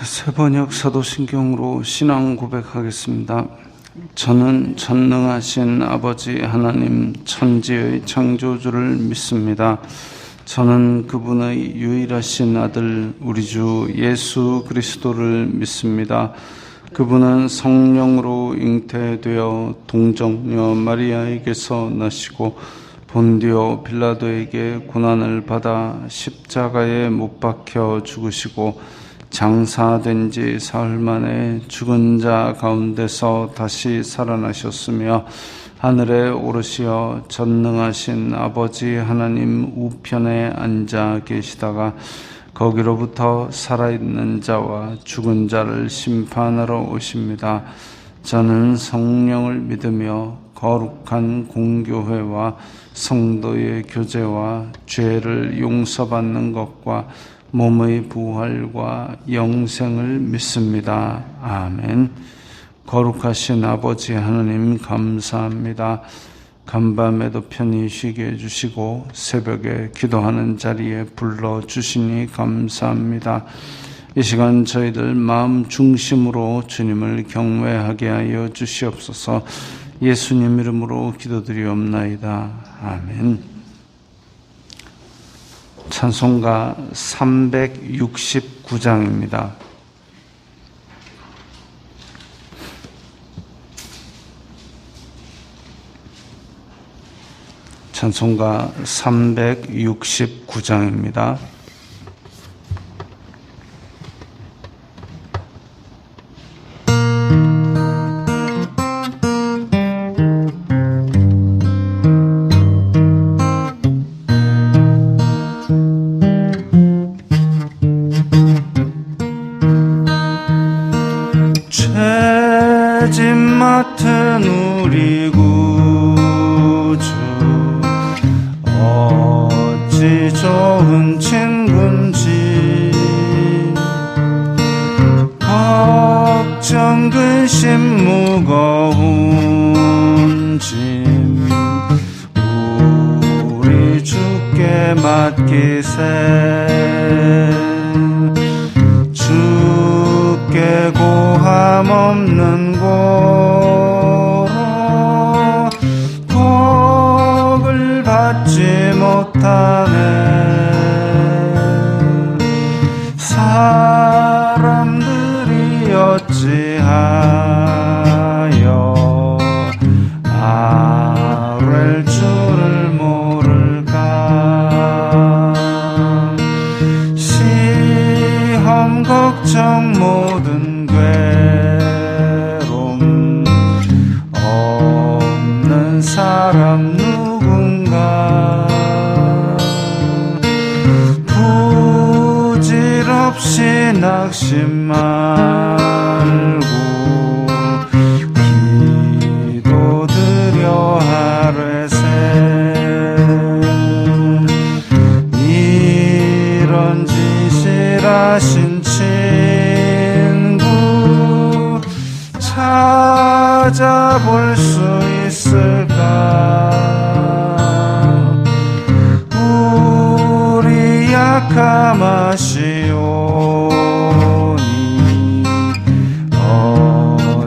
세번역 사도신경으로 신앙 고백하겠습니다. 저는 전능하신 아버지 하나님 천지의 창조주를 믿습니다. 저는 그분의 유일하신 아들 우리 주 예수 그리스도를 믿습니다. 그분은 성령으로 잉태되어 동정녀 마리아에게서 나시고 본디오 빌라도에게 고난을 받아 십자가에 못 박혀 죽으시고 장사된 지 사흘 만에 죽은 자 가운데서 다시 살아나셨으며 하늘에 오르시어 전능하신 아버지 하나님 우편에 앉아 계시다가 거기로부터 살아있는 자와 죽은 자를 심판하러 오십니다. 저는 성령을 믿으며 거룩한 공교회와 성도의 교제와 죄를 용서받는 것과 몸의 부활과 영생을 믿습니다. 아멘. 거룩하신 아버지 하나님 감사합니다. 간밤에도 편히 쉬게 해주시고 새벽에 기도하는 자리에 불러주시니 감사합니다. 이 시간 저희들 마음 중심으로 주님을 경외하게 하여 주시옵소서. 예수님 이름으로 기도드리옵나이다. 아멘. 찬송가 369장입니다. 찬송가 369장입니다. 죄짐 맡은 우리 구주 어찌 좋은 친군지 걱정 근심 무거운 짐 우리 주께 맡기세. 주께 고함 없는 고로 복을 받지 못하네. 사람들이 어찌하여 아랠 줄을 모를까. 시험 걱정 모든 괴로움 없는 사람 누군가. 부질없이 낙심 말고 기도드려 하래세. 이런 진실하신 친구 찾아볼 수 있을까. 우리 약함 아시오니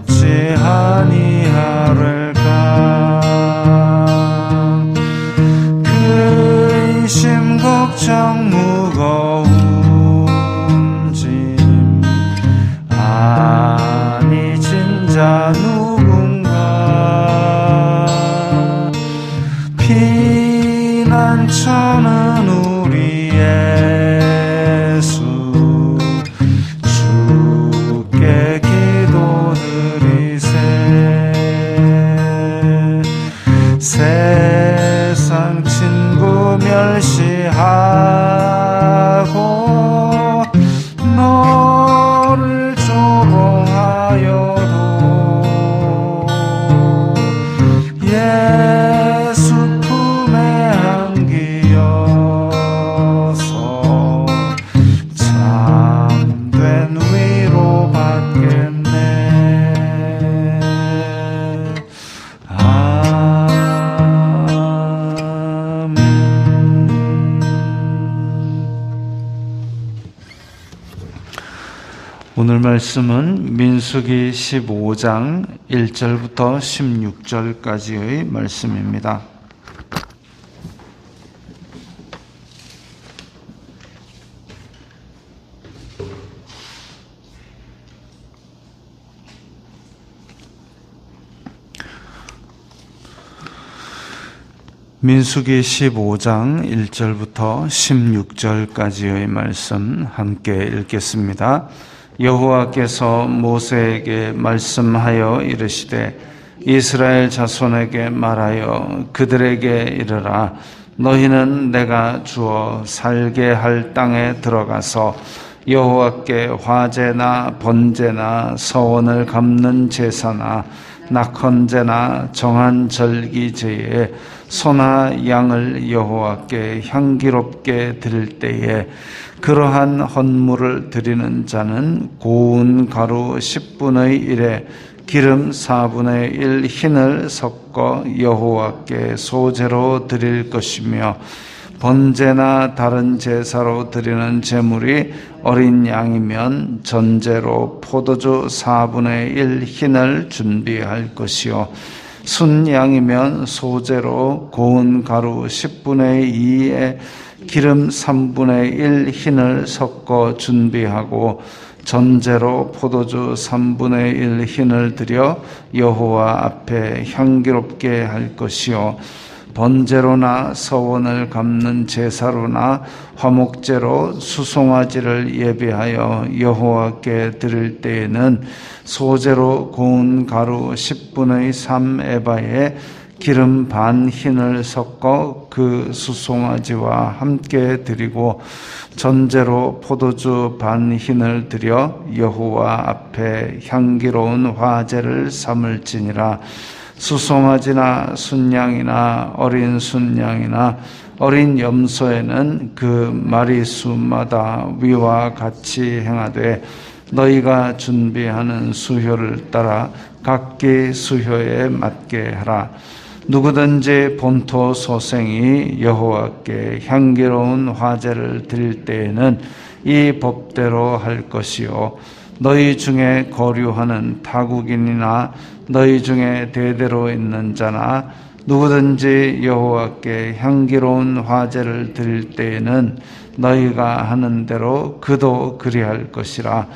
어찌하니 하랄까. 그 의심 걱정 무거운 짐 아니 진짜 누군가. 피난처는 우리 예수 주께 기도드리세. 세상 친구 멸시하고 너를 조롱하여도 예수 품에 안기어서 오늘 말씀은 민수기 15장 1절부터 16절까지의 말씀입니다. 민수기 15장 1절부터 16절까지의 말씀 함께 읽겠습니다. 여호와께서 모세에게 말씀하여 이르시되 이스라엘 자손에게 말하여 그들에게 이르라. 너희는 내가 주어 살게 할 땅에 들어가서 여호와께 화제나 번제나 서원을 갚는 제사나 낙헌제나 정한 절기제에 소나 양을 여호와께 향기롭게 드릴 때에 그러한 헌물을 드리는 자는 고운 가루 10분의 1에 기름 4분의 1 흰을 섞어 여호와께 소제로 드릴 것이며 번제나 다른 제사로 드리는 제물이 어린 양이면 전제로 포도주 4분의 1 흰을 준비할 것이요 순양이면 소제로 고운 가루 10분의 2에 기름 3분의 1 흰을 섞어 준비하고 전제로 포도주 3분의 1 흰을 드려 여호와 앞에 향기롭게 할 것이요 번제로나 서원을 갚는 제사로나 화목제로 수송아지를 예비하여 여호와께 드릴 때에는 소제로 고운 가루 10분의 3 에바에 기름 반 흰을 섞어 그 수송아지와 함께 드리고 전제로 포도주 반 흰을 드려 여호와 앞에 향기로운 화제를 삼을지니라. 수송아지나 순양이나 어린 순양이나 어린 염소에는 그 마리수마다 위와 같이 행하되 너희가 준비하는 수효를 따라 각기 수효에 맞게 하라. 누구든지 본토 소생이 여호와께 향기로운 화제를 드릴 때에는 이 법대로 할 것이요 너희 중에 거류하는 타국인이나 너희 중에 대대로 있는 자나 누구든지 여호와께 향기로운 화제를 드릴 때에는 너희가 하는 대로 그도 그리할 것이라.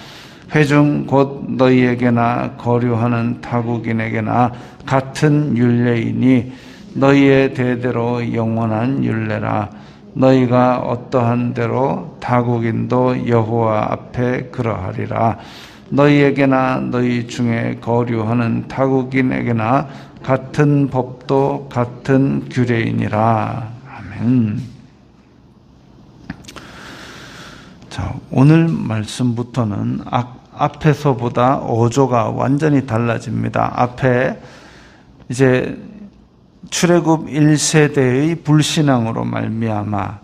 회중 곧 너희에게나 거류하는 타국인에게나 같은 율례이니 너희의 대대로 영원한 율례라. 너희가 어떠한 대로 타국인도 여호와 앞에 그러하리라. 너희에게나 너희 중에 거류하는 타국인에게나 같은 법도 같은 규례이니라. 아멘. 자, 오늘 말씀부터는 앞에서보다 어조가 완전히 달라집니다. 앞에 이제 출애굽 1세대의 불신앙으로 말미암아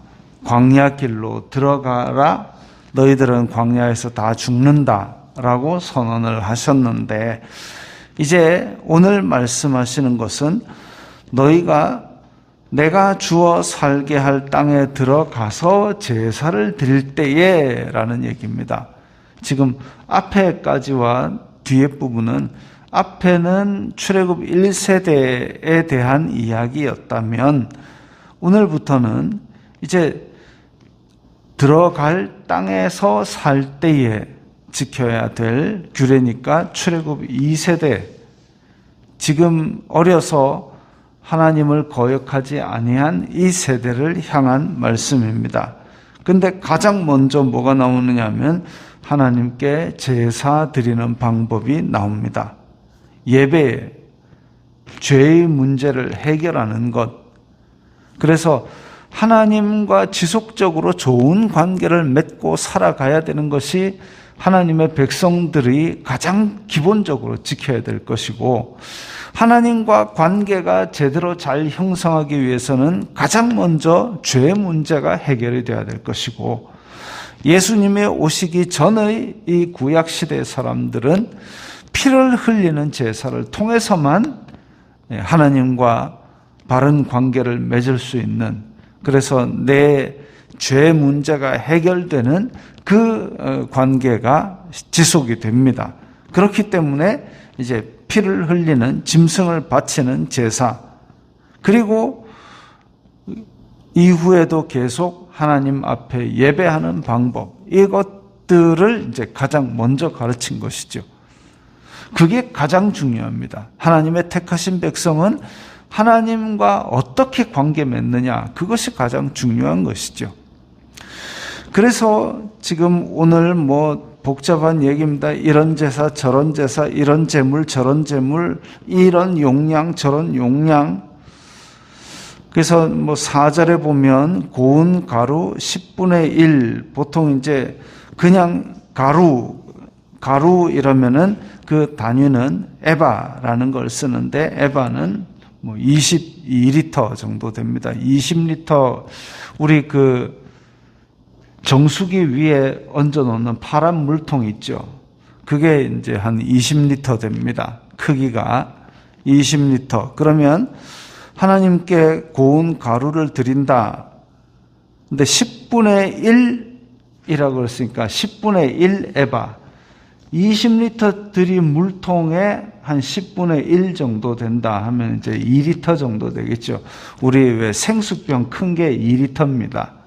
광야 길로 들어가라. 너희들은 광야에서 다 죽는다라고 선언을 하셨는데 이제 오늘 말씀하시는 것은 너희가 내가 주어 살게 할 땅에 들어가서 제사를 드릴 때에 라는 얘기입니다. 지금 앞에까지와 뒤에 부분은 앞에는 출애굽 1세대에 대한 이야기였다면 오늘부터는 이제 들어갈 땅에서 살 때에 지켜야 될 규례니까 출애굽 2세대, 지금 어려서 하나님을 거역하지 아니한 이 세대를 향한 말씀입니다. 근데 가장 먼저 뭐가 나오느냐 하면 하나님께 제사 드리는 방법이 나옵니다. 예배, 죄의 문제를 해결하는 것. 그래서 하나님과 지속적으로 좋은 관계를 맺고 살아가야 되는 것이 하나님의 백성들이 가장 기본적으로 지켜야 될 것이고, 하나님과 관계가 제대로 잘 형성하기 위해서는 가장 먼저 죄 문제가 해결이 되어야 될 것이고, 예수님의 오시기 전의 이 구약시대의 사람들은 피를 흘리는 제사를 통해서만 하나님과 바른 관계를 맺을 수 있는, 그래서 내 죄 문제가 해결되는 그 관계가 지속이 됩니다. 그렇기 때문에 이제 피를 흘리는 짐승을 바치는 제사, 그리고 이후에도 계속 하나님 앞에 예배하는 방법, 이것들을 이제 가장 먼저 가르친 것이죠. 그게 가장 중요합니다. 하나님의 택하신 백성은 하나님과 어떻게 관계 맺느냐, 그것이 가장 중요한 것이죠. 그래서 지금 오늘 복잡한 얘기입니다. 이런 제사, 저런 제사, 이런 제물, 저런 제물, 이런 용량, 저런 용량. 그래서 4절에 보면 고운 가루 10분의 1, 보통 이제 그냥 가루 이러면은 그 단위는 에바라는 걸 쓰는데, 에바는 22리터 정도 됩니다. 20리터, 우리 그 정수기 위에 얹어 놓는 파란 물통 있죠. 그게 이제 한 20리터 됩니다. 크기가 20리터. 그러면 하나님께 고운 가루를 드린다. 근데 10분의 1이라고 그랬으니까 10분의 1 에바. 20리터 들인 물통에 한 10분의 1 정도 된다 하면 이제 2리터 정도 되겠죠. 우리 왜 생수병 큰 게 2리터입니다.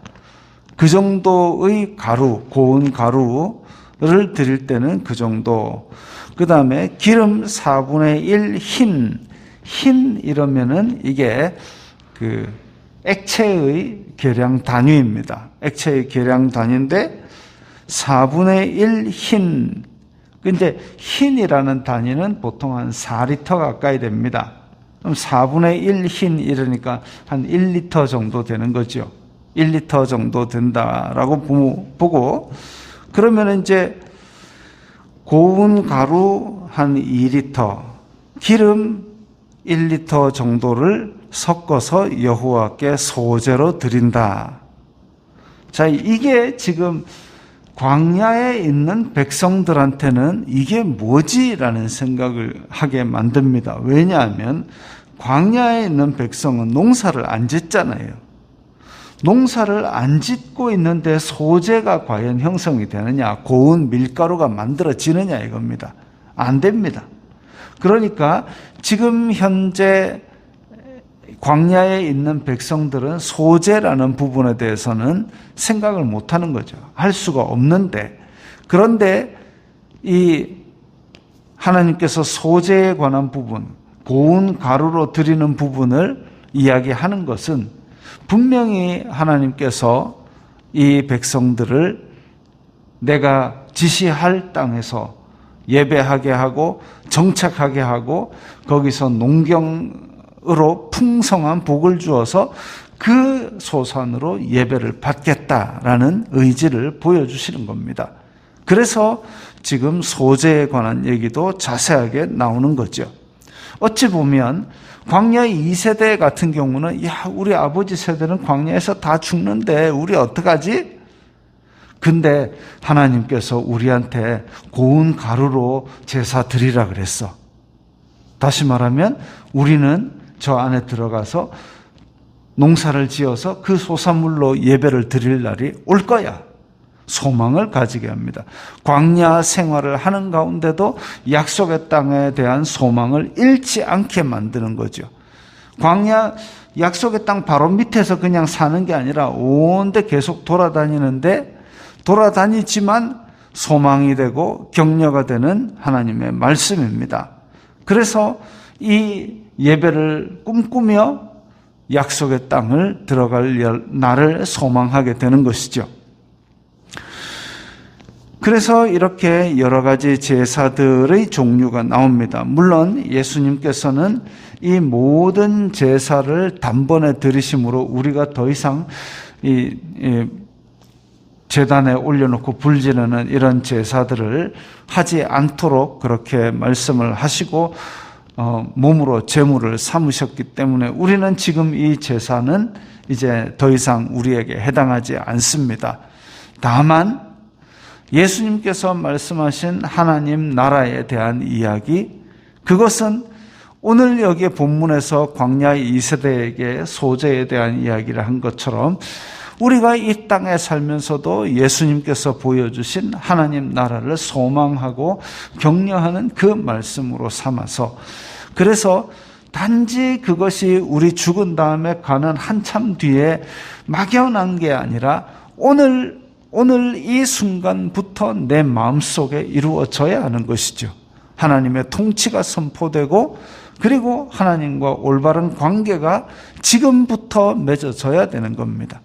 그 정도의 가루, 고운 가루를 드릴 때는 그 정도. 그 다음에 기름 4분의 1 흰 이러면은 이게 그 액체의 계량 단위입니다. 액체의 계량 단위인데 4분의 1 흰. 근데 흰이라는 단위는 보통 한 4리터 가까이 됩니다. 그럼 4분의 1 흰 이러니까 한 1리터 정도 되는 거죠. 1리터 정도 된다라고 보고, 그러면 이제 고운 가루 한 2리터, 기름 1리터 정도를 섞어서 여호와께 소제로 드린다. 자, 이게 지금 광야에 있는 백성들한테는 이게 뭐지라는 생각을 하게 만듭니다. 왜냐하면 광야에 있는 백성은 농사를 안 짓잖아요. 농사를 안 짓고 있는데 소재가 과연 형성이 되느냐, 고운 밀가루가 만들어지느냐 이겁니다. 안 됩니다. 그러니까 지금 현재 광야에 있는 백성들은 소재라는 부분에 대해서는 생각을 못하는 거죠. 할 수가 없는데, 그런데 이 하나님께서 소재에 관한 부분, 고운 가루로 드리는 부분을 이야기하는 것은 분명히 하나님께서 이 백성들을 내가 지시할 땅에서 예배하게 하고 정착하게 하고 거기서 농경으로 풍성한 복을 주어서 그 소산으로 예배를 받겠다라는 의지를 보여주시는 겁니다. 그래서 지금 소재에 관한 얘기도 자세하게 나오는 거죠. 어찌 보면 광야의 2세대 같은 경우는 우리 아버지 세대는 광야에서 다 죽는데 우리 어떡하지? 근데 하나님께서 우리한테 고운 가루로 제사 드리라 그랬어. 다시 말하면 우리는 저 안에 들어가서 농사를 지어서 그 소산물로 예배를 드릴 날이 올 거야. 소망을 가지게 합니다. 광야 생활을 하는 가운데도 약속의 땅에 대한 소망을 잃지 않게 만드는 거죠. 광야 약속의 땅 바로 밑에서 그냥 사는 게 아니라 온데 계속 돌아다니지만 소망이 되고 격려가 되는 하나님의 말씀입니다. 그래서 이 예배를 꿈꾸며 약속의 땅을 들어갈 날을 소망하게 되는 것이죠. 그래서 이렇게 여러 가지 제사들의 종류가 나옵니다. 물론 예수님께서는 이 모든 제사를 단번에 드리심으로 우리가 더 이상 이 제단에 올려놓고 불 지르는 이런 제사들을 하지 않도록 그렇게 말씀을 하시고 몸으로 제물을 삼으셨기 때문에 우리는 지금 이 제사는 이제 더 이상 우리에게 해당하지 않습니다. 다만 예수님께서 말씀하신 하나님 나라에 대한 이야기, 그것은 오늘 여기 본문에서 광야의 2세대에게 소재에 대한 이야기를 한 것처럼 우리가 이 땅에 살면서도 예수님께서 보여주신 하나님 나라를 소망하고 격려하는 그 말씀으로 삼아서, 그래서 단지 그것이 우리 죽은 다음에 가는 한참 뒤에 막연한 게 아니라 오늘 이 순간부터 내 마음속에 이루어져야 하는 것이죠. 하나님의 통치가 선포되고, 그리고 하나님과 올바른 관계가 지금부터 맺어져야 되는 겁니다.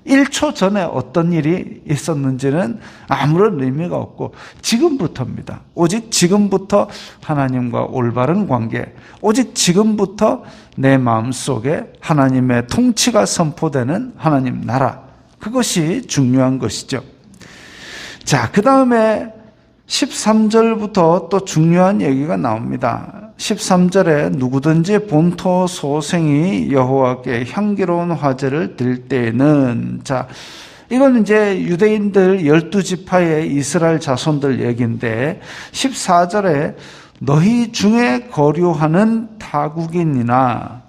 1초 전에 어떤 일이 있었는지는 아무런 의미가 없고 지금부터입니다. 오직 지금부터 하나님과 올바른 관계, 오직 지금부터 내 마음속에 하나님의 통치가 선포되는 하나님 나라, 그것이 중요한 것이죠. 자, 그 다음에 13절부터 또 중요한 얘기가 나옵니다. 13절에 누구든지 본토 소생이 여호와께 향기로운 화제를 드릴 때에는, 자, 이건 이제 유대인들 12지파의 이스라엘 자손들 얘기인데, 14절에 너희 중에 거류하는 타국인이나,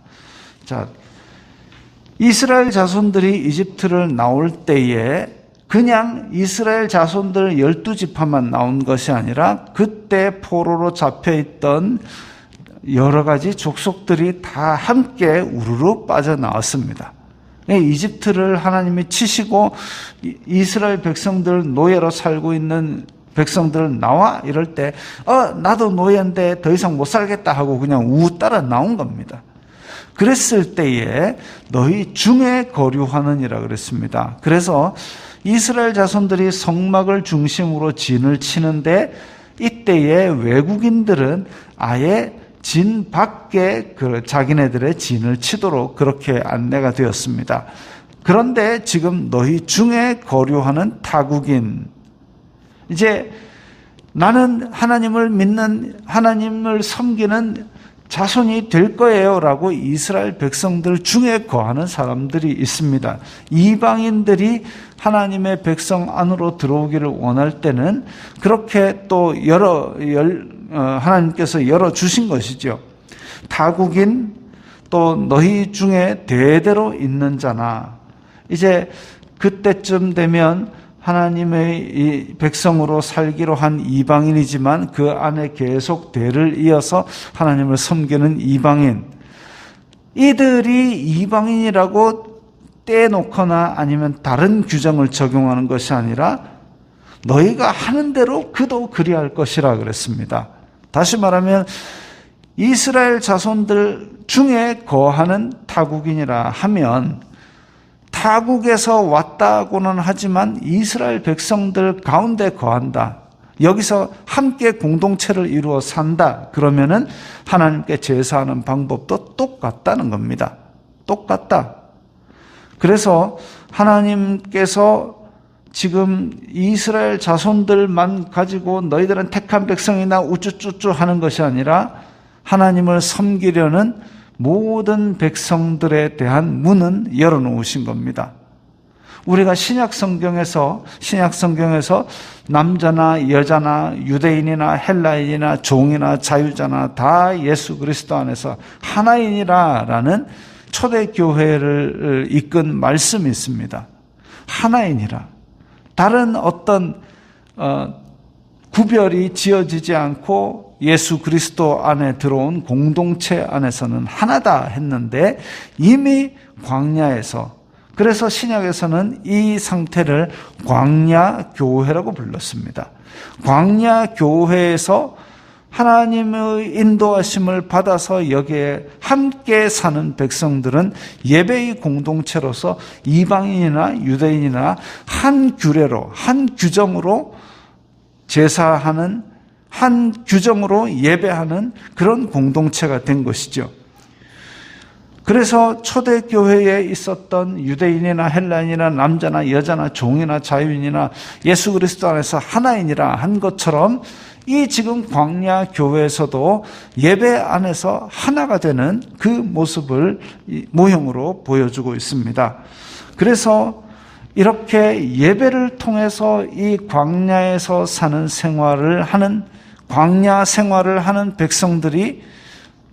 자, 이스라엘 자손들이 이집트를 나올 때에 그냥 이스라엘 자손들 12지파만 나온 것이 아니라 그때 포로로 잡혀있던 여러 가지 족속들이 다 함께 우르르 빠져나왔습니다. 이집트를 하나님이 치시고 이스라엘 백성들, 노예로 살고 있는 백성들 나와 이럴 때 나도 노예인데 더 이상 못 살겠다 하고 그냥 우 따라 나온 겁니다. 그랬을 때에 너희 중에 거류하느니라 그랬습니다. 그래서 이스라엘 자손들이 성막을 중심으로 진을 치는데, 이때에 외국인들은 아예 진 밖에 자기네들의 진을 치도록 그렇게 안내가 되었습니다. 그런데 지금 너희 중에 거류하는 타국인, 이제 나는 하나님을 믿는, 하나님을 섬기는 자손이 될 거예요 라고 이스라엘 백성들 중에 거하는 사람들이 있습니다. 이방인들이 하나님의 백성 안으로 들어오기를 원할 때는 그렇게 또 하나님께서 열어주신 것이죠. 타국인, 또 너희 중에 대대로 있는 자나, 이제 그때쯤 되면 하나님의 이 백성으로 살기로 한 이방인이지만 그 안에 계속 대를 이어서 하나님을 섬기는 이방인, 이들이 이방인이라고 떼놓거나 아니면 다른 규정을 적용하는 것이 아니라 너희가 하는 대로 그도 그리할 것이라 그랬습니다. 다시 말하면 이스라엘 자손들 중에 거하는 타국인이라 하면 타국에서 왔다고는 하지만 이스라엘 백성들 가운데 거한다, 여기서 함께 공동체를 이루어 산다, 그러면은 하나님께 제사하는 방법도 똑같다는 겁니다. 똑같다. 그래서 하나님께서 지금 이스라엘 자손들만 가지고 너희들은 택한 백성이나 우쭈쭈쭈 하는 것이 아니라 하나님을 섬기려는 모든 백성들에 대한 문은 열어놓으신 겁니다. 우리가 신약 성경에서 남자나 여자나 유대인이나 헬라인이나 종이나 자유자나 다 예수 그리스도 안에서 하나인이라라는 초대교회를 이끈 말씀이 있습니다. 하나인이라. 다른 어떤 구별이 지어지지 않고 예수 그리스도 안에 들어온 공동체 안에서는 하나다 했는데, 이미 광야에서, 그래서 신약에서는 이 상태를 광야교회라고 불렀습니다. 광야교회에서 하나님의 인도하심을 받아서 여기에 함께 사는 백성들은 예배의 공동체로서 이방인이나 유대인이나 한 규례로, 한 규정으로 제사하는, 한 규정으로 예배하는 그런 공동체가 된 것이죠. 그래서 초대교회에 있었던 유대인이나 헬라인이나 남자나 여자나 종이나 자유인이나 예수 그리스도 안에서 하나인이라 한 것처럼 이 지금 광야 교회에서도 예배 안에서 하나가 되는 그 모습을 모형으로 보여주고 있습니다. 그래서 이렇게 예배를 통해서 이 광야에서 사는 생활을 하는, 광야 생활을 하는 백성들이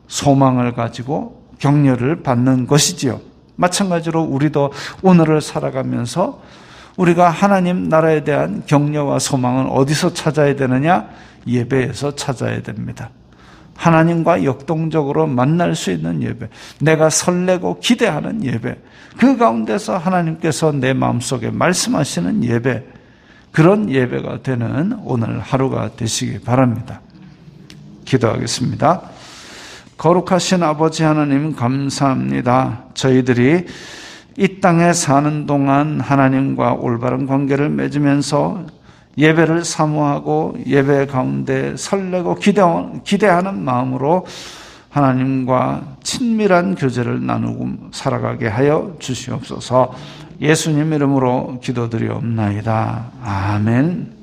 소망을 가지고 격려를 받는 것이지요. 마찬가지로 우리도 오늘을 살아가면서 우리가 하나님 나라에 대한 격려와 소망은 어디서 찾아야 되느냐? 예배에서 찾아야 됩니다. 하나님과 역동적으로 만날 수 있는 예배, 내가 설레고 기대하는 예배, 그 가운데서 하나님께서 내 마음속에 말씀하시는 예배, 그런 예배가 되는 오늘 하루가 되시기 바랍니다. 기도하겠습니다. 거룩하신 아버지 하나님 감사합니다. 저희들이 이 땅에 사는 동안 하나님과 올바른 관계를 맺으면서 예배를 사모하고 예배 가운데 설레고 기대하는 마음으로 하나님과 친밀한 교제를 나누고 살아가게 하여 주시옵소서. 예수님 이름으로 기도드리옵나이다. 아멘.